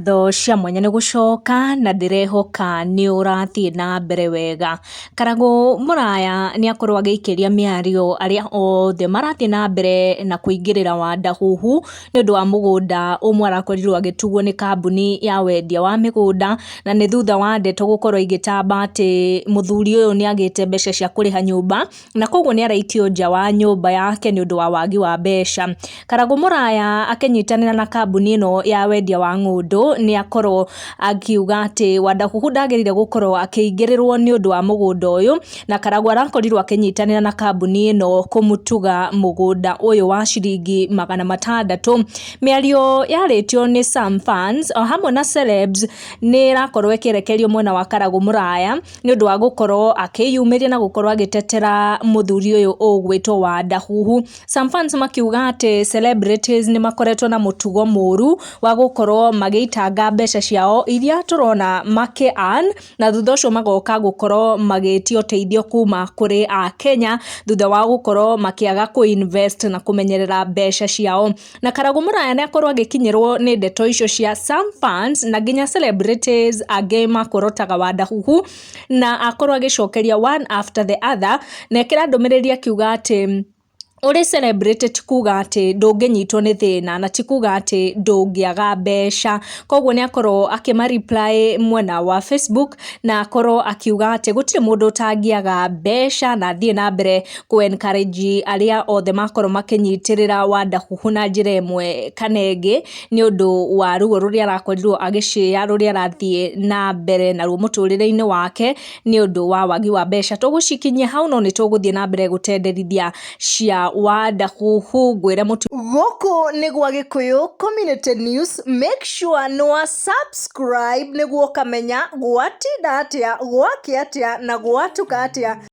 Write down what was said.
ngatho cia mwanya ni gucoka na ndirehoka ni urathie na mbere wega. Karagu Muraya ni akorwo agiikiria miario aria othe marathie na mbere na kuingirira Wadahuhu ni undu wa mugunda umwe arakorirwo agitugwo ni kambuni ya wendia wa migunda, na ni thutha wa ndeto gukorwo igitamba ati muthuri uyu ni agite mbeca cia kuriha nyumba, na koguo ni araitio nja wa nyumba yake ni undu wa wagi wa mbeca. Karagu Muraya akenyitanira na kambuni ino ya wendia wa ng'undu ni akorwo akiuga ati Wadahuhu ndagirire gukorwo akiingirirwo ni undu wa mugunda uyu, na Karagu arakorirwo akinyitanira na kambuni ino kumutuga mugunda uyu wa ciringi 600. Miario yaritio ni some fans o hamwe na celebs ni rakorwo ikirekerio mwena wa Karagu Muraya ni undu wa gukorwo akiyumiria na gukorwo agitetera muthuri uyu ugwitwo Wadahuhu. Some fans makiuga ati celebrities ni makoretwo na mutugo muru wa gukorwo magiitanga mbeca ciao iria turona make-earn, na thutha ucio magoka gukorwo magitio teithio kuma kuri a Kenya thutha wa gukorwo makiaga kuinvest na kumenyerera mbeca ciao. Na Karagu Muraya ni akorwo agikinyirwo ni ndeto icio cia some fans na nginya celebrities angi makorotaga Wadahuhu, na akorwo agicokeria one after the other, na ekira ndumiriri akiuga ati uri celebrity tikuga ati ndunginyitwo ni thina na tikuga ati ndungiaga mbeca. Koguo ni akorwo akima reply mwena wa Facebook na akorwo akiuga ati gutire mundu utangiaga mbeca, na thie na mbere ku encourage aria othe makorwo makinyitirira Wadahuhu na njira imwe kanengi ni undu wa ruo ruria arakorirwo agicia ruria arathie na mbere na ruo muturire-ini wake ni undu wa wagi wa mbeca. Tugucikinyia hau no ni tuguthie na mbere gutenderithia cia Wadahuhu gwira mutu guku ni gwa Gikuyu Community News. Make sure no subscribe niguo kamenya gwatinda atia, gwakia atia na gwatuka atia.